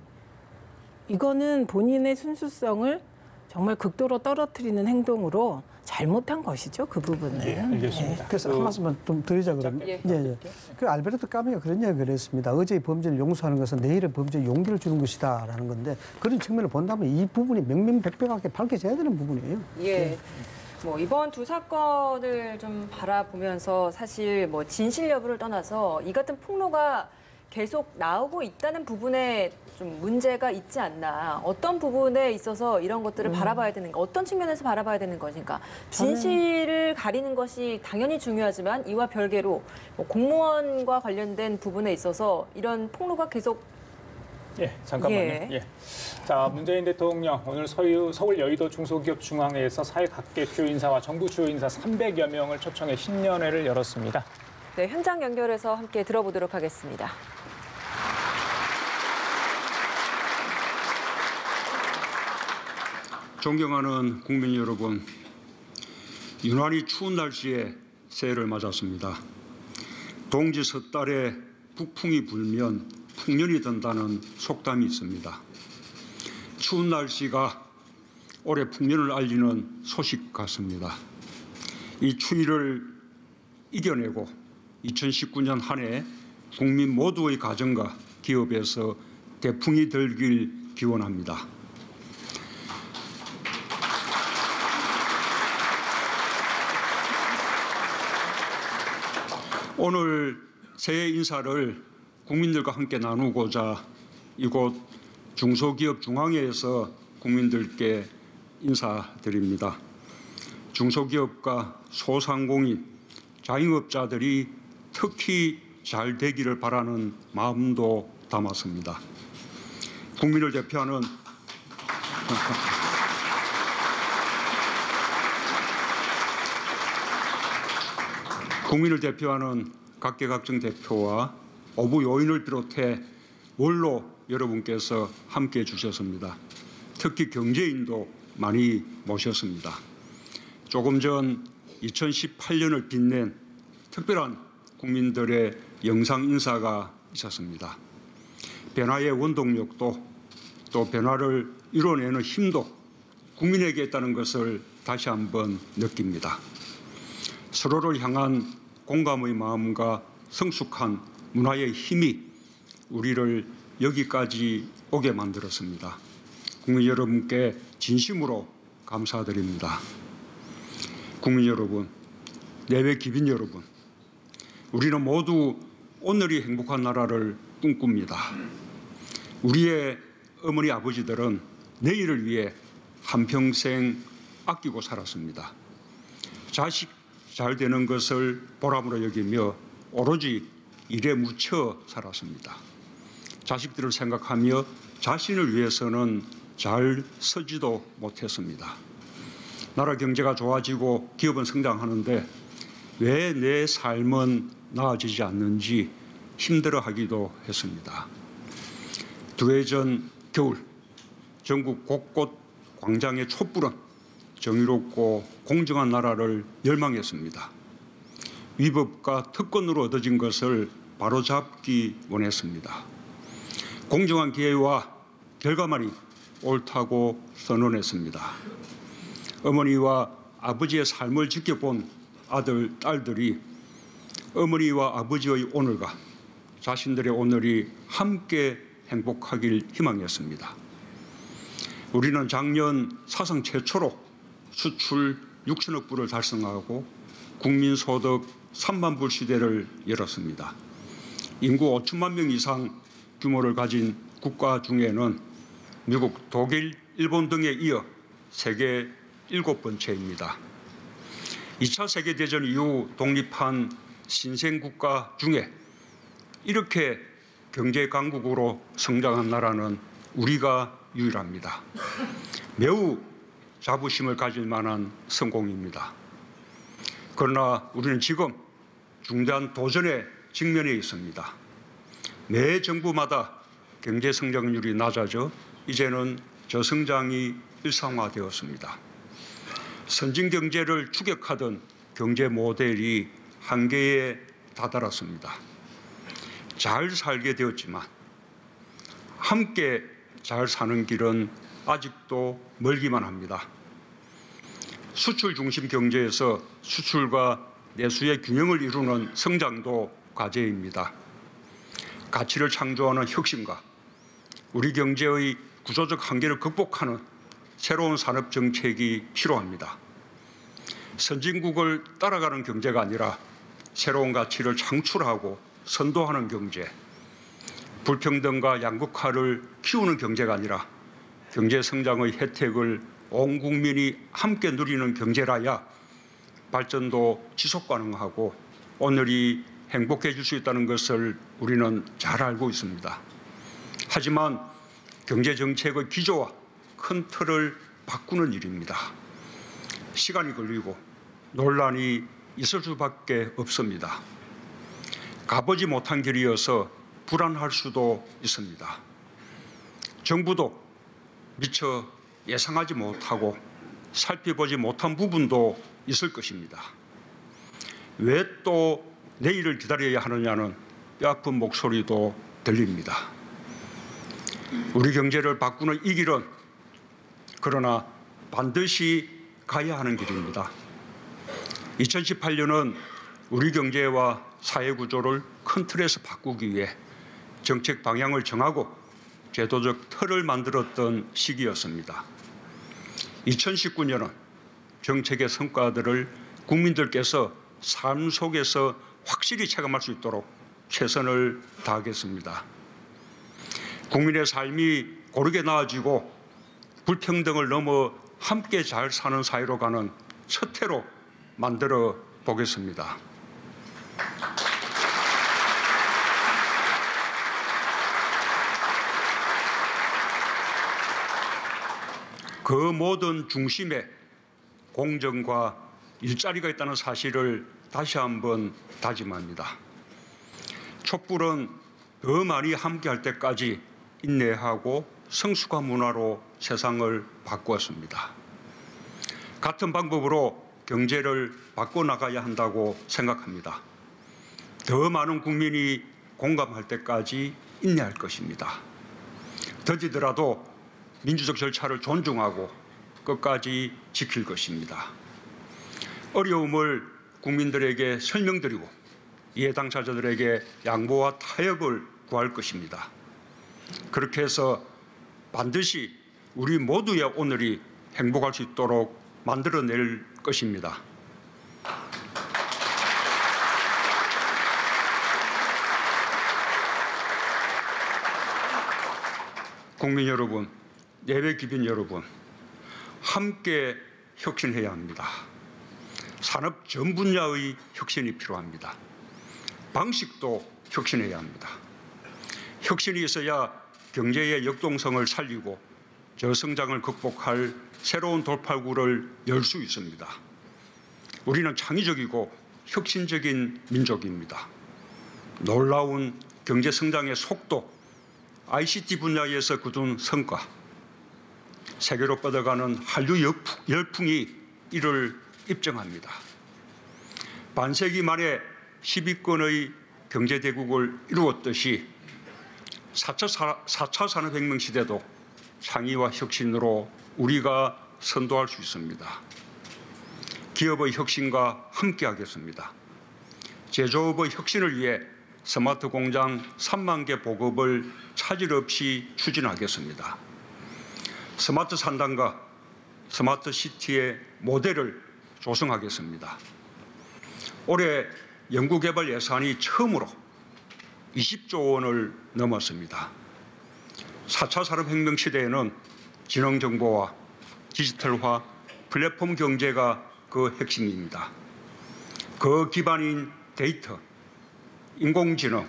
이거는 본인의 순수성을 정말 극도로 떨어뜨리는 행동으로 잘못한 것이죠. 그 부분은. 예, 알겠습니다. 그래서 한 말씀만 좀 드리자 그러면. 그 알베르토 까미가 그런 이야기를 했습니다. 어제의 범죄를 용서하는 것은 내일의 범죄에 용기를 주는 것이다라는 건데 그런 측면을 본다면 이 부분이 명명백백하게 밝혀져야 되는 부분이에요. 예. 뭐 이번 두 사건을 좀 바라보면서 사실 뭐 진실 여부를 떠나서 이 같은 폭로가 계속 나오고 있다는 부분에 좀 문제가 있지 않나. 어떤 부분에 있어서 이런 것들을 바라봐야 되는가. 어떤 측면에서 바라봐야 되는 것인가. 진실을 가리는 것이 당연히 중요하지만 이와 별개로 뭐 공무원과 관련된 부분에 있어서 이런 폭로가 계속 잠깐만요. 자, 문재인 대통령 오늘 서울 여의도 중소기업중앙회에서 사회각계 주요 인사와 정부 주요 인사 300여 명을 초청해 신년회를 열었습니다. 네, 현장 연결해서 함께 들어보도록 하겠습니다. 존경하는 국민 여러분, 유난히 추운 날씨에 새해를 맞았습니다. 동지 섣달에 북풍이 불면 풍년이 든다는 속담이 있습니다. 추운 날씨가 올해 풍년을 알리는 소식 같습니다. 이 추위를 이겨내고 2019년 한 해 국민 모두의 가정과 기업에서 대풍이 들길 기원합니다. 오늘 새해 인사를 국민들과 함께 나누고자 이곳 중소기업 중앙회에서 국민들께 인사드립니다. 중소기업과 소상공인, 자영업자들이 특히 잘 되기를 바라는 마음도 담았습니다. 국민을 대표하는 각계각층 대표와 오부 요인을 비롯해 원로 여러분께서 함께해 주셨습니다. 특히 경제인도 많이 모셨습니다. 조금 전 2018년을 빛낸 특별한 국민들의 영상 인사가 있었습니다. 변화의 원동력도 또 변화를 이뤄내는 힘도 국민에게 있다는 것을 다시 한번 느낍니다. 서로를 향한 공감의 마음과 성숙한 문화의 힘이 우리를 여기까지 오게 만들었습니다. 국민 여러분께 진심으로 감사드립니다. 국민 여러분, 내외 기빈 여러분, 우리는 모두 오늘이 행복한 나라를 꿈꿉니다. 우리의 어머니 아버지들은 내일을 위해 한평생 아끼고 살았습니다. 자식 잘 되는 것을 보람으로 여기며 오로지 일에 묻혀 살았습니다. 자식들을 생각하며 자신을 위해서는 잘 서지도 못했습니다. 나라 경제가 좋아지고 기업은 성장하는데 왜 내 삶은 나아지지 않는지 힘들어하기도 했습니다. 2해 전 겨울 전국 곳곳 광장의 촛불은 정의롭고 공정한 나라를 열망했습니다. 위법과 특권으로 얻어진 것을 바로잡기 원했습니다. 공정한 기회와 결과만이 옳다고 선언했습니다. 어머니와 아버지의 삶을 지켜본 아들, 딸들이 어머니와 아버지의 오늘과 자신들의 오늘이 함께 행복하길 희망했습니다. 우리는 작년 사상 최초로 수출 6천억 불을 달성하고 국민소득 3만 불 시대를 열었습니다. 인구 5천만 명 이상 규모를 가진 국가 중에는 미국, 독일, 일본 등에 이어 세계 7번째입니다. 2차 세계대전 이후 독립한 신생국가 중에 이렇게 경제 강국으로 성장한 나라는 우리가 유일합니다. 매우 자부심을 가질 만한 성공입니다. 그러나 우리는 지금 중대한 도전에 직면해 있습니다. 매 정부마다 경제 성장률이 낮아져 이제는 저성장이 일상화되었습니다. 선진 경제를 추격하던 경제 모델이 한계에 다다랐습니다. 잘 살게 되었지만 함께 잘 사는 길은 아직도 멀기만 합니다. 수출 중심 경제에서 수출과 내수의 균형을 이루는 성장도 과제입니다. 가치를 창조하는 혁신과 우리 경제의 구조적 한계를 극복하는 새로운 산업 정책이 필요합니다. 선진국을 따라가는 경제가 아니라 새로운 가치를 창출하고 선도하는 경제, 불평등과 양극화를 키우는 경제가 아니라 경제 성장의 혜택을 온 국민이 함께 누리는 경제라야 발전도 지속 가능하고 오늘이 행복해질 수 있다는 것을 우리는 잘 알고 있습니다. 하지만 경제 정책의 기조와 큰 틀을 바꾸는 일입니다. 시간이 걸리고 논란이 있을 수밖에 없습니다. 가보지 못한 길이어서 불안할 수도 있습니다. 정부도 미처 예상하지 못하고 살펴보지 못한 부분도 있을 것입니다. 왜 또 내일을 기다려야 하느냐는 뼈아픈 목소리도 들립니다. 우리 경제를 바꾸는 이 길은 그러나 반드시 가야 하는 길입니다. 2018년은 우리 경제와 사회 구조를 큰 틀에서 바꾸기 위해 정책 방향을 정하고 제도적 틀을 만들었던 시기였습니다. 2019년은 정책의 성과들을 국민들께서 삶 속에서 확실히 체감할 수 있도록 최선을 다하겠습니다. 국민의 삶이 고르게 나아지고 불평등을 넘어 함께 잘 사는 사회로 가는 첫 해로 만들어 보겠습니다. 그 모든 중심에 공정과 일자리가 있다는 사실을 다시 한번 다짐합니다. 촛불은 더 많이 함께할 때까지 인내하고 성숙한 문화로 세상을 바꾸었습니다. 같은 방법으로 경제를 바꿔나가야 한다고 생각합니다. 더 많은 국민이 공감할 때까지 인내할 것입니다. 더디더라도 민주적 절차를 존중하고 끝까지 지킬 것입니다. 어려움을 국민들에게 설명드리고 이해 당사자들에게 양보와 타협을 구할 것입니다. 그렇게 해서 반드시 우리 모두의 오늘이 행복할 수 있도록 만들어낼 것입니다. 국민 여러분, 예배 기빈 여러분, 함께 혁신해야 합니다. 산업 전 분야의 혁신이 필요합니다. 방식도 혁신해야 합니다. 혁신이 있어야 경제의 역동성을 살리고 저성장을 극복할 새로운 돌파구를 열 수 있습니다. 우리는 창의적이고 혁신적인 민족입니다. 놀라운 경제 성장의 속도, ICT 분야에서 거둔 성과, 세계로 뻗어가는 한류 열풍이 이를 입증합니다. 반세기 만에 10위권의 경제대국을 이루었듯이 4차 산업혁명 시대도 창의와 혁신으로 우리가 선도할 수 있습니다. 기업의 혁신과 함께하겠습니다. 제조업의 혁신을 위해 스마트 공장 3만 개 보급을 차질 없이 추진하겠습니다. 스마트 산단과 스마트 시티의 모델을 조성하겠습니다. 올해 연구개발 예산이 처음으로 20조 원을 넘었습니다. 4차 산업혁명 시대에는 지능정보와 디지털화, 플랫폼 경제가 그 핵심입니다. 그 기반인 데이터, 인공지능,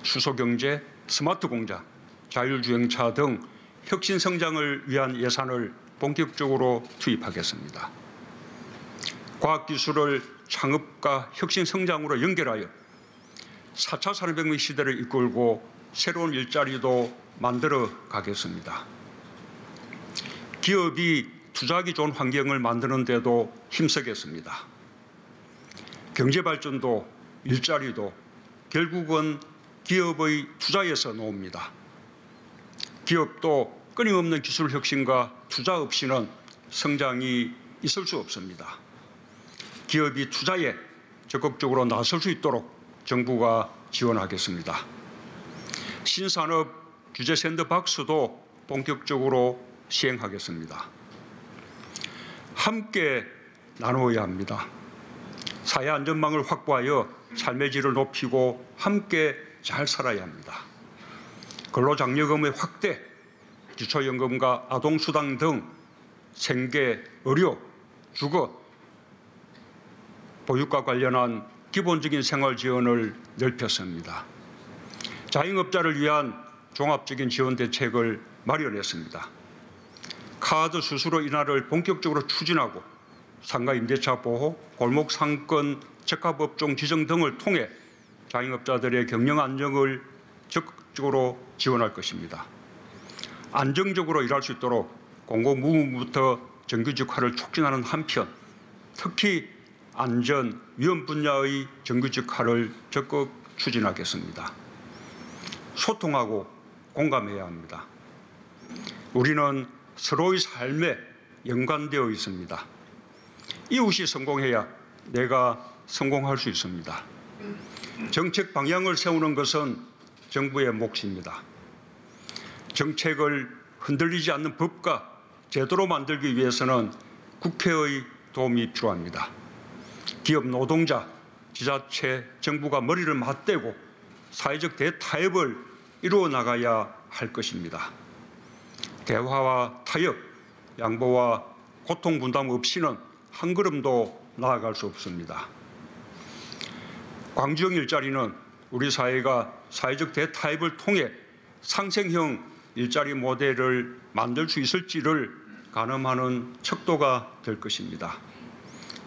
수소경제, 스마트 공장, 자율주행차 등 혁신 성장을 위한 예산을 본격적으로 투입하겠습니다. 과학기술을 창업과 혁신 성장으로 연결하여 4차 산업혁명 시대를 이끌고 새로운 일자리도 만들어 가겠습니다. 기업이 투자하기 좋은 환경을 만드는 데도 힘쓰겠습니다. 경제발전도 일자리도 결국은 기업의 투자에서 나옵니다. 기업도 끊임없는 기술 혁신과 투자 없이는 성장이 있을 수 없습니다. 기업이 투자에 적극적으로 나설 수 있도록 정부가 지원하겠습니다. 신산업 규제 샌드박스도 본격적으로 시행하겠습니다. 함께 나누어야 합니다. 사회 안전망을 확보하여 삶의 질을 높이고 함께 잘 살아야 합니다. 근로장려금의 확대, 기초연금과 아동수당 등 생계, 의료, 주거, 보육과 관련한 기본적인 생활 지원을 넓혔습니다. 자영업자를 위한 종합적인 지원 대책을 마련했습니다. 카드 수수료 인하를 본격적으로 추진하고 상가 임대차 보호, 골목 상권 적합업종 지정 등을 통해 자영업자들의 경영 안정을 적극적으로 지원할 것입니다. 안정적으로 일할 수 있도록 공공부문부터 정규직화를 촉진하는 한편 특히 안전, 위험 분야의 정규직화를 적극 추진하겠습니다. 소통하고 공감해야 합니다. 우리는 서로의 삶에 연관되어 있습니다. 이웃이 성공해야 내가 성공할 수 있습니다. 정책 방향을 세우는 것은 정부의 몫입니다. 정책을 흔들리지 않는 법과 제도로 만들기 위해서는 국회의 도움이 필요합니다. 기업 노동자, 지자체, 정부가 머리를 맞대고 사회적 대타협을 이루어 나가야 할 것입니다. 대화와 타협, 양보와 고통 분담 없이는 한 걸음도 나아갈 수 없습니다. 광주형 일자리는 우리 사회가 사회적 대타협을 통해 상생형 일자리 모델을 만들 수 있을지를 가늠하는 척도가 될 것입니다.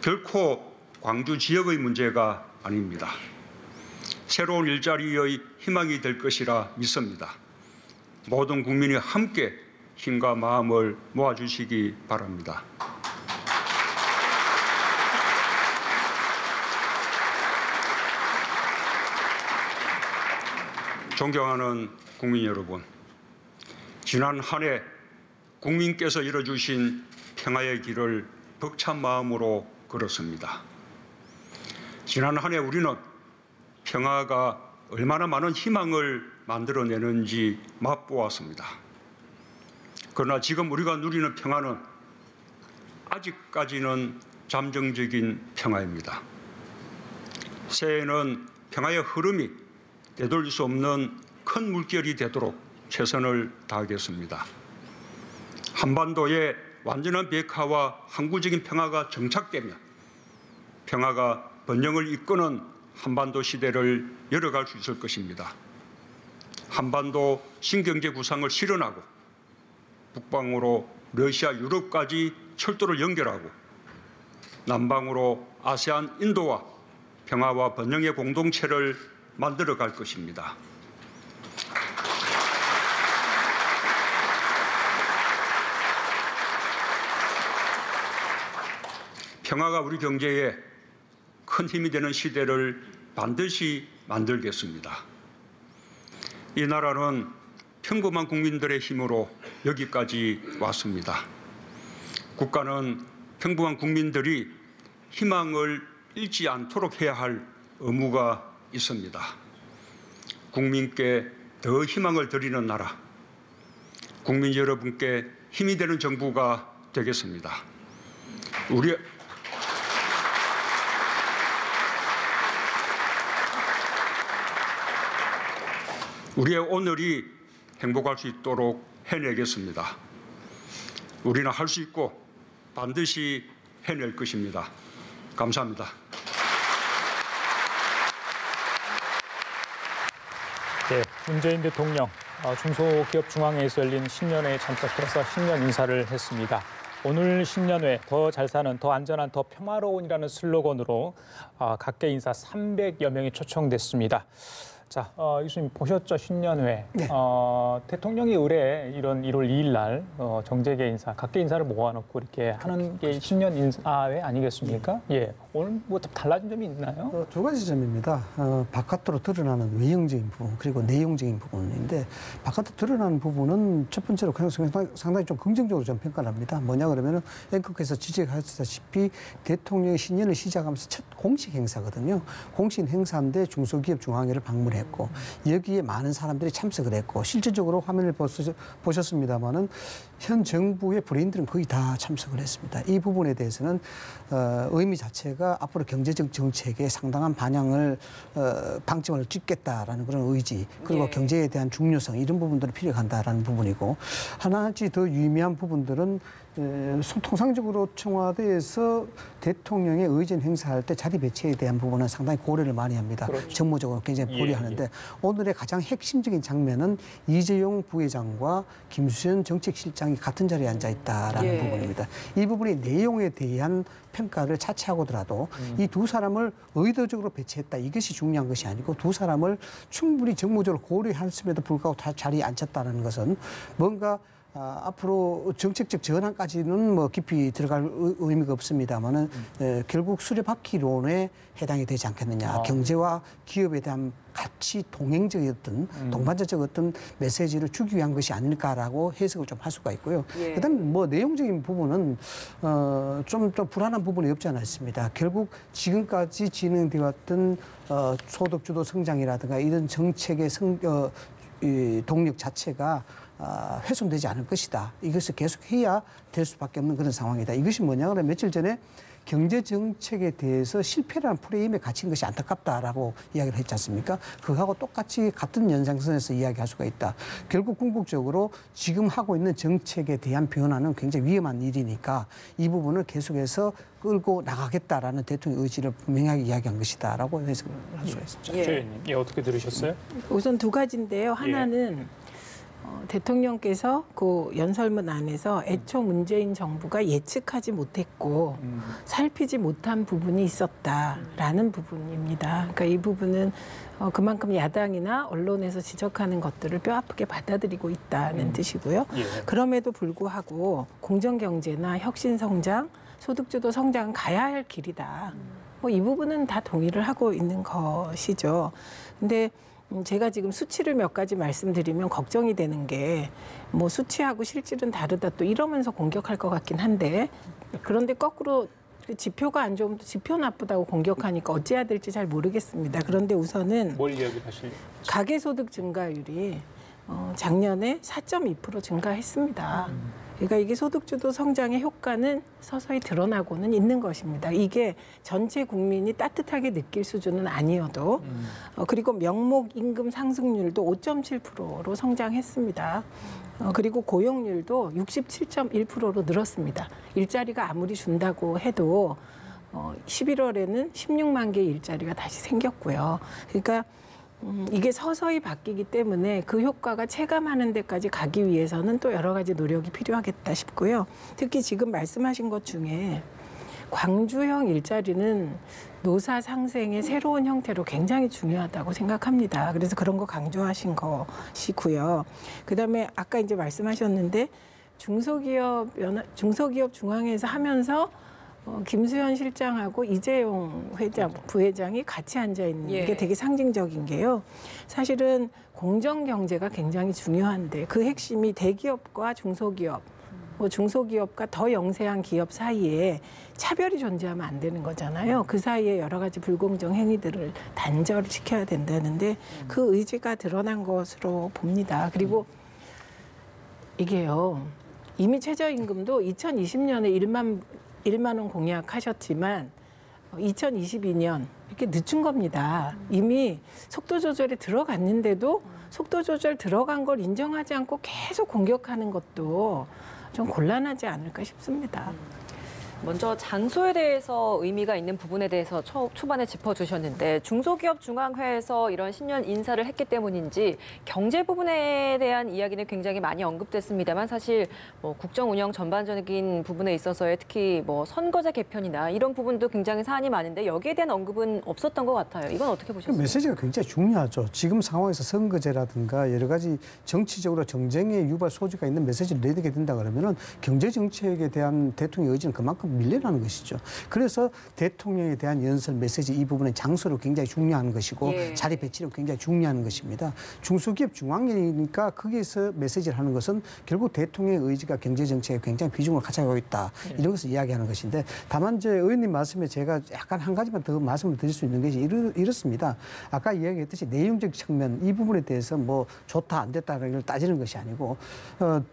결코 광주 지역의 문제가 아닙니다. 새로운 일자리의 희망이 될 것이라 믿습니다. 모든 국민이 함께 힘과 마음을 모아주시기 바랍니다. 존경하는 국민 여러분, 지난 한 해 국민께서 열어주신 평화의 길을 벅찬 마음으로 걸었습니다. 지난 한 해 우리는 평화가 얼마나 많은 희망을 만들어내는지 맛보았습니다. 그러나 지금 우리가 누리는 평화는 아직까지는 잠정적인 평화입니다. 새해에는 평화의 흐름이 되돌릴 수 없는 큰 물결이 되도록 최선을 다하겠습니다. 한반도의 완전한 비핵화와 항구적인 평화가 정착되면 평화가 번영을 이끄는 한반도 시대를 열어갈 수 있을 것입니다. 한반도 신경제 구상을 실현하고 북방으로 러시아, 유럽까지 철도를 연결하고 남방으로 아세안, 인도와 평화와 번영의 공동체를 만들어 갈 것입니다. 평화가 우리 경제에 큰 힘이 되는 시대를 반드시 만들겠습니다. 이 나라는 평범한 국민들의 힘으로 여기까지 왔습니다. 국가는 평범한 국민들이 희망을 잃지 않도록 해야 할 의무가 있습니다. 국민께 더 희망을 드리는 나라, 국민 여러분께 힘이 되는 정부가 되겠습니다. 우리의 오늘이 행복할 수 있도록 해내겠습니다. 우리는 할 수 있고 반드시 해낼 것입니다. 감사합니다. 네, 문재인 대통령 중소기업 중앙회에서 열린 신년회에 참석해서 신년 인사를 했습니다. 오늘 신년회 더 잘 사는, 더 안전한, 더 평화로운이라는 슬로건으로 각계 인사 300여 명이 초청됐습니다. 자, 교수님 보셨죠? 신년회. 네. 대통령이 올해 이런 1월 2일 날 정재계 인사, 각계 인사를 모아놓고 이렇게 하는 게 신년 인사회 아니겠습니까? 예. 오늘 뭐 달라진 점이 있나요? 두 가지 점입니다. 바깥으로 드러나는 외형적인 부분 그리고 내용적인 부분인데 바깥으로 드러나는 부분은 첫 번째로 그냥 상당히 좀 긍정적으로 좀 평가를 합니다. 뭐냐 그러면은 앵커께서 지적하셨다시피 대통령이 신년을 시작하면서 첫 공식 행사거든요. 공식 행사인데 중소기업 중앙회를 방문했고 여기에 많은 사람들이 참석을 했고 실질적으로 화면을 보셨습니다마는 현 정부의 브레인들은 거의 다 참석을 했습니다. 이 부분에 대해서는 의미 자체가 앞으로 경제적 정책에 상당한 방점을 찍겠다라는 그런 의지 그리고 경제에 대한 중요성 이런 부분들이 필요한다라는 부분이고 하나씩 더 유의미한 부분들은 통상적으로 청와대에서 대통령의 의전 행사할 때 자리 배치에 대한 부분은 상당히 고려를 많이 합니다. 그렇죠. 정무적으로 굉장히 고려하는데 오늘의 가장 핵심적인 장면은 이재용 부회장과 김수현 정책실장이 같은 자리에 앉아 있다라는 부분입니다. 이 부분이 내용에 대한 평가를 차치하고더라도 이 두 사람을 의도적으로 배치했다 이것이 중요한 것이 아니고 두 사람을 충분히 정무적으로 고려했음에도 불구하고 다 자리에 앉혔다는 것은 뭔가 앞으로 정책적 전환까지는 뭐 깊이 들어갈 의미가 없습니다만은 결국 수레바퀴론에 해당이 되지 않겠느냐. 경제와 기업에 대한 같이 동행적인 어떤 동반자적 어떤 메시지를 주기 위한 것이 아닐까라고 해석을 좀 할 수가 있고요. 그다음에 뭐 내용적인 부분은 좀 불안한 부분이 없지 않아 있습니다. 결국 지금까지 진행되었던 소득주도 성장이라든가 이런 정책의 이 동력 자체가 훼손되지 않을 것이다. 이것을 계속해야 될 수밖에 없는 그런 상황이다. 이것이 뭐냐 그러면 며칠 전에 경제 정책에 대해서 실패라는 프레임에 갇힌 것이 안타깝다라고 이야기를 했지 않습니까? 그거하고 똑같이 같은 연장선에서 이야기할 수가 있다. 결국 궁극적으로 지금 하고 있는 정책에 대한 변화는 굉장히 위험한 일이니까 이 부분을 계속해서 끌고 나가겠다라는 대통령 의지를 분명하게 이야기한 것이다라고 해석을 할 수가 있습니다. 예. 최 의원님, 예, 어떻게 들으셨어요? 우선 두 가지인데요. 하나는 대통령께서 그 연설문 안에서 애초 문재인 정부가 예측하지 못했고 살피지 못한 부분이 있었다라는 부분입니다. 그러니까 이 부분은 그만큼 야당이나 언론에서 지적하는 것들을 뼈아프게 받아들이고 있다는 뜻이고요. 예. 그럼에도 불구하고 공정경제나 혁신성장, 소득주도 성장은 가야 할 길이다. 뭐 이 부분은 다 동의를 하고 있는 것이죠. 근데 제가 지금 수치를 몇 가지 말씀드리면 걱정이 되는 게 뭐 수치하고 실질은 다르다 또 이러면서 공격할 것 같긴 한데 그런데 거꾸로 지표가 안 좋으면 지표 나쁘다고 공격하니까 어찌해야 될지 잘 모르겠습니다. 그런데 우선은 뭘 이야기하실래요? 가계소득 증가율이 작년에 4.2% 증가했습니다. 그러니까 이게 소득주도 성장의 효과는 서서히 드러나고는 있는 것입니다. 이게 전체 국민이 따뜻하게 느낄 수준은 아니어도 그리고 명목 임금 상승률도 5.7%로 성장했습니다. 그리고 고용률도 67.1%로 늘었습니다. 일자리가 아무리 준다고 해도 11월에는 16만 개의 일자리가 다시 생겼고요. 그러니까 이게 서서히 바뀌기 때문에 그 효과가 체감하는 데까지 가기 위해서는 또 여러 가지 노력이 필요하겠다 싶고요. 특히 지금 말씀하신 것 중에 광주형 일자리는 노사 상생의 새로운 형태로 굉장히 중요하다고 생각합니다. 그래서 그런 거 강조하신 것이고요. 그다음에 아까 이제 말씀하셨는데 중소기업 중앙회에서 하면서 김수현 실장하고 이재용 부회장이 같이 앉아 있는 게 되게 상징적인 게요. 사실은 공정 경제가 굉장히 중요한데 그 핵심이 대기업과 중소기업, 중소기업과 더 영세한 기업 사이에 차별이 존재하면 안 되는 거잖아요. 그 사이에 여러 가지 불공정 행위들을 단절시켜야 된다는데 그 의지가 드러난 것으로 봅니다. 그리고 이게요. 이미 최저임금도 2020년에 1만 원 공약하셨지만 2022년 이렇게 늦춘 겁니다. 이미 속도 조절에 들어갔는데도 속도 조절 들어간 걸 인정하지 않고 계속 공격하는 것도 좀 곤란하지 않을까 싶습니다. 먼저 장소에 대해서 의미가 있는 부분에 대해서 초반에 짚어주셨는데 중소기업 중앙회에서 이런 신년 인사를 했기 때문인지 경제 부분에 대한 이야기는 굉장히 많이 언급됐습니다만 사실 뭐 국정 운영 전반적인 부분에 있어서의 특히 뭐 선거제 개편이나 이런 부분도 굉장히 사안이 많은데 여기에 대한 언급은 없었던 것 같아요. 이건 어떻게 보셨어요? 메시지가 굉장히 중요하죠. 지금 상황에서 선거제라든가 여러 가지 정치적으로 정쟁의 유발 소지가 있는 메시지를 내게 된다 그러면은 경제 정책에 대한 대통령의 의지는 그만큼 밀려나는 것이죠. 그래서 대통령에 대한 연설 메시지 이 부분은 장소로 굉장히 중요한 것이고 자리 배치로 굉장히 중요한 것입니다. 중소기업 중앙회니까 거기에서 메시지를 하는 것은 결국 대통령의 의지가 경제 정책에 굉장히 비중을 가져가고 있다. 이런 것을 이야기하는 것인데 다만 이제 의원님 말씀에 제가 약간 한 가지만 더 말씀을 드릴 수 있는 것이 이렇습니다. 아까 이야기했듯이 내용적 측면 이 부분에 대해서 뭐 좋다 안 됐다는 걸 따지는 것이 아니고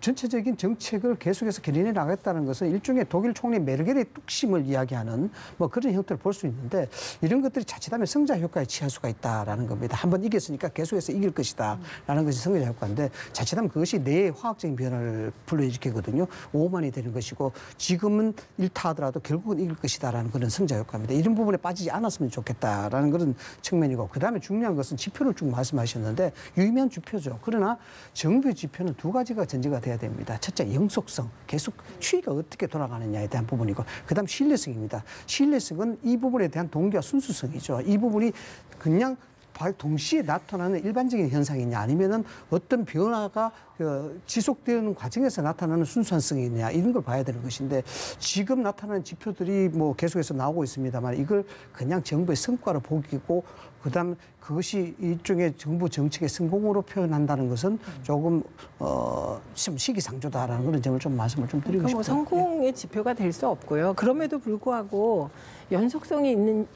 전체적인 정책을 계속해서 견인해 나가겠다는 것은 일종의 독일 총리 메르겔의 뚝심을 이야기하는 뭐 그런 형태를 볼 수 있는데 이런 것들이 자칫하면 성자 효과에 취할 수가 있다라는 겁니다. 한번 이겼으니까 계속해서 이길 것이다라는 것이 성자 효과인데 자칫하면 그것이 뇌의 화학적인 변화를 불러일으키거든요. 오만이 되는 것이고 지금은 일타하더라도 결국은 이길 것이다라는 그런 성자 효과입니다. 이런 부분에 빠지지 않았으면 좋겠다라는 그런 측면이고 그다음에 중요한 것은 지표를 쭉 말씀하셨는데 유의미한 지표죠. 그러나 정부의 지표는 두 가지가 전제가 돼야 됩니다. 첫째 영속성, 계속 추이가 어떻게 돌아가느냐에 대한 부분이고 그다음 신뢰성입니다. 신뢰성은 이 부분에 대한 동기와 순수성이죠. 이 부분이 그냥 동시에 나타나는 일반적인 현상이냐 아니면은 어떤 변화가 지속되는 과정에서 나타나는 순수한 성이냐 이런 걸 봐야 되는 것인데 지금 나타나는 지표들이 뭐 계속해서 나오고 있습니다만 이걸 그냥 정부의 성과로 보기고 그다음 그것이 일종의 정부 정책의 성공으로 표현한다는 것은 조금 좀 시기상조다라는 그런 점을 좀 말씀을 좀 드리고 싶어요. 뭐 성공의 지표가 될 수 없고요. 그럼에도 불구하고 연속성이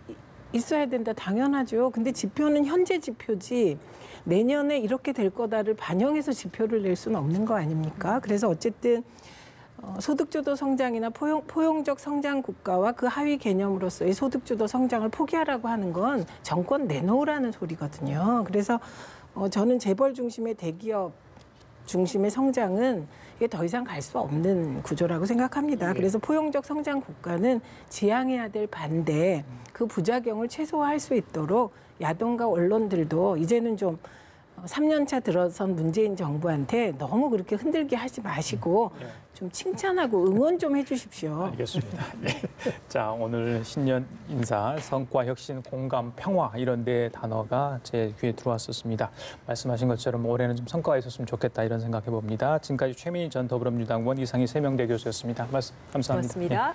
있어야 된다 당연하죠. 근데 지표는 현재 지표지 내년에 이렇게 될 거다를 반영해서 지표를 낼 수는 없는 거 아닙니까? 그래서 어쨌든 소득주도 성장이나 포용적 성장 국가와 그 하위 개념으로서의 소득주도 성장을 포기하라고 하는 건 정권 내놓으라는 소리거든요. 그래서 저는 재벌 중심의 대기업 중심의 성장은 이게 더 이상 갈 수 없는 구조라고 생각합니다. 그래서 포용적 성장 국가는 지향해야 될 반대, 그 부작용을 최소화할 수 있도록 야당과 언론들도 이제는 좀 3년차 들어선 문재인 정부한테 너무 그렇게 흔들게 하지 마시고 좀 칭찬하고 응원 좀 해주십시오. 알겠습니다. 네. 자, 오늘 신년 인사, 성과, 혁신, 공감, 평화 이런 데 단어가 제 귀에 들어왔었습니다. 말씀하신 것처럼 올해는 좀 성과가 있었으면 좋겠다 이런 생각해 봅니다. 지금까지 최민희 전 더불어민주당 의원, 이상희 세명대 교수였습니다. 말씀 감사합니다. 고맙습니다.